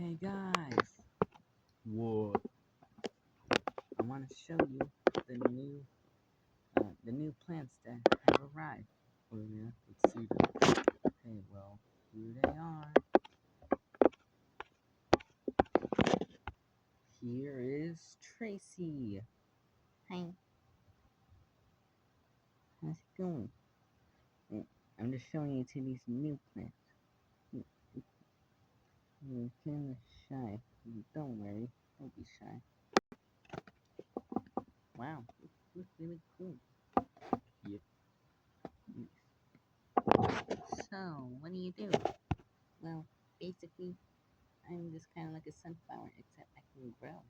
Hey guys, what? I want to show you the new plants that have arrived. Oh yeah, let's see them. Okay, well, here they are. Here is Tracy. Hi. How's it going? I'm just showing you to these new plants. You're kind of shy. Don't worry, don't be shy. Wow, this looks really cool. Yep. So, what do you do? Well, basically, I'm just kind of like a sunflower, except I can grow.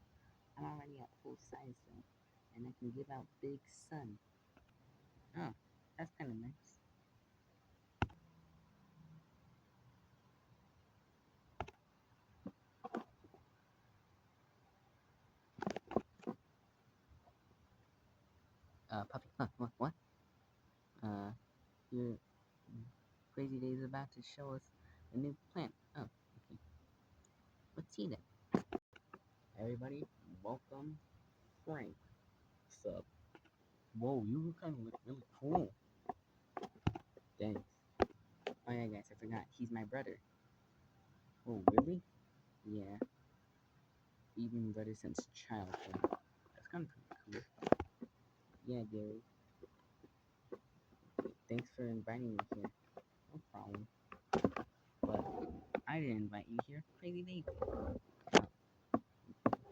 I'm already at full size though, and I can give out big sun. Oh, that's kind of nice. Puppy, huh, what? Uh, your crazy day is about to show us a new plant. Oh, okay. Let's see then. Everybody, welcome, Frank. What's up? Whoa, you kind of look really cool. Thanks. Oh yeah, guys, I forgot. He's my brother. Oh, really? Yeah. We've been brothers since childhood. That's kind of pretty cool. Yeah, Gary. Thanks for inviting me here. No problem. But I didn't invite you here. Crazy Dave.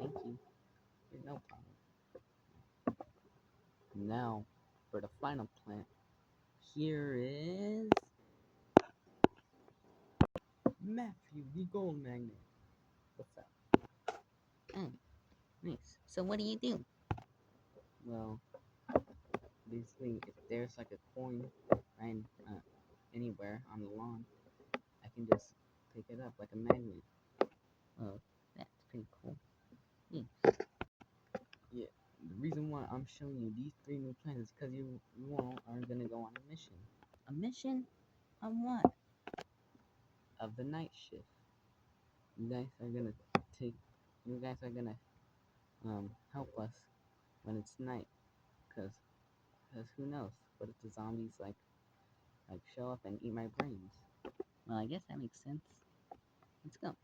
Thank you. There's no problem. Now, for the final plant, here is Matthew, the gold magnet. What's up? Oh, nice. So what do you do? Well, basically, if there's like a coin right anywhere on the lawn, I can just pick it up like a magnet. Oh, that's pretty cool. Yeah. The reason why I'm showing you these three new plans is because you all are gonna go on a mission. A mission? On what? Of the night shift. You guys are gonna take. You guys are gonna help us when it's night, cause who knows? What if the zombies like show up and eat my brains? Well, I guess that makes sense. Let's go.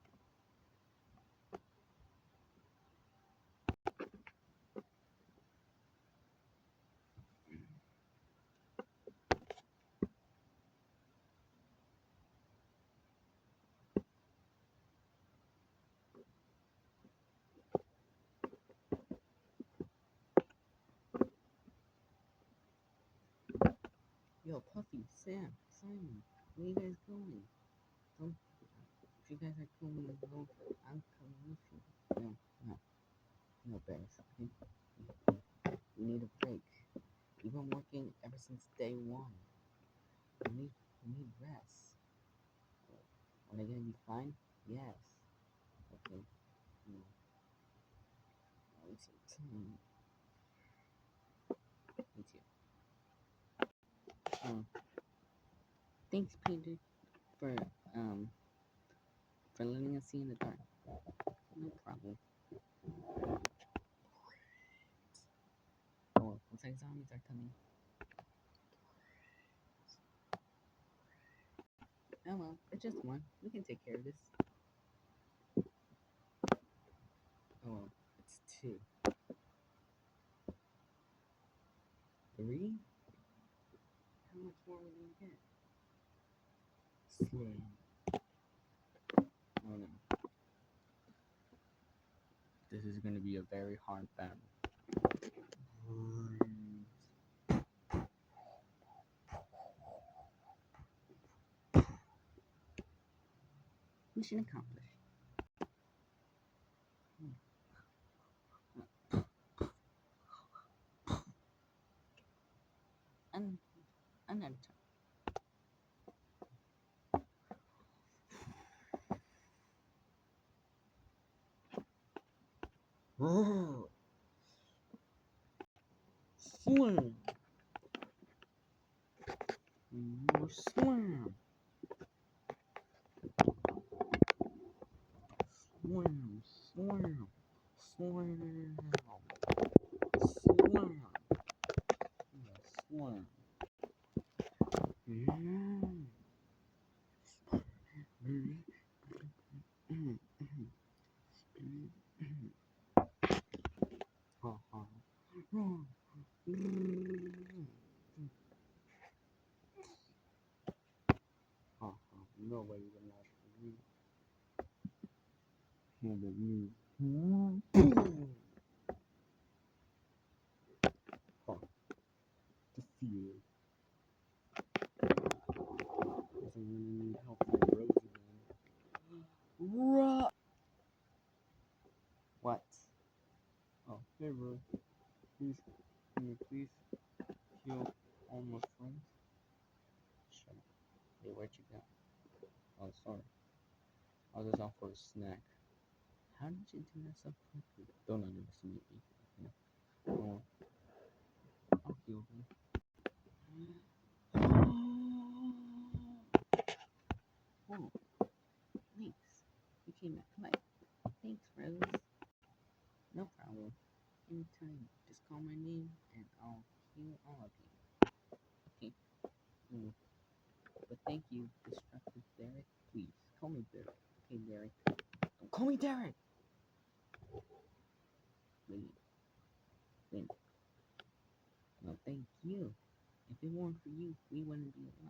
Yo, Puffy, Sam, Simon, where you guys going? Don't. If you guys are going to go, I'm coming with you. No, no, no, bears. Okay? We need a break. We've been working ever since day one. We need rest. Are they gonna be fine? Yes. Okay. No. It's me too. Thanks, Peter, for um for letting us see in the dark. No problem. Oh, looks like zombies are coming. Oh well, it's just one. We can take care of this. Oh well, it's two. Three? How much more are we gonna get? Slim. Oh no. This is gonna be a very hard battle. Mission accomplished. And another time. Slam. More slam. Slam, slam, slam, slam, slam. Ha ha. Ha ha. No way you're gonna handle me. Ha. Defeated. Guess I'm gonna need help from Rose again. What? Oh, hey Rose. Please, can you please heal all my friends? Shut up. Hey, where'd you go? Oh, sorry. I was just out for a snack. How did you do that so quickly? Don't underestimate me. Okay. Oh, I'll heal him. Oh, thanks. You came back quick. Thanks, Rose. No problem. Anytime, just call my name and I'll heal all of you. Okay. Mm. But thank you, destructive Derek. Please, call me Derek. Okay, Derek. Don't call me Derek! Wait, wait. No, thank you. If it weren't for you, we wouldn't be alive.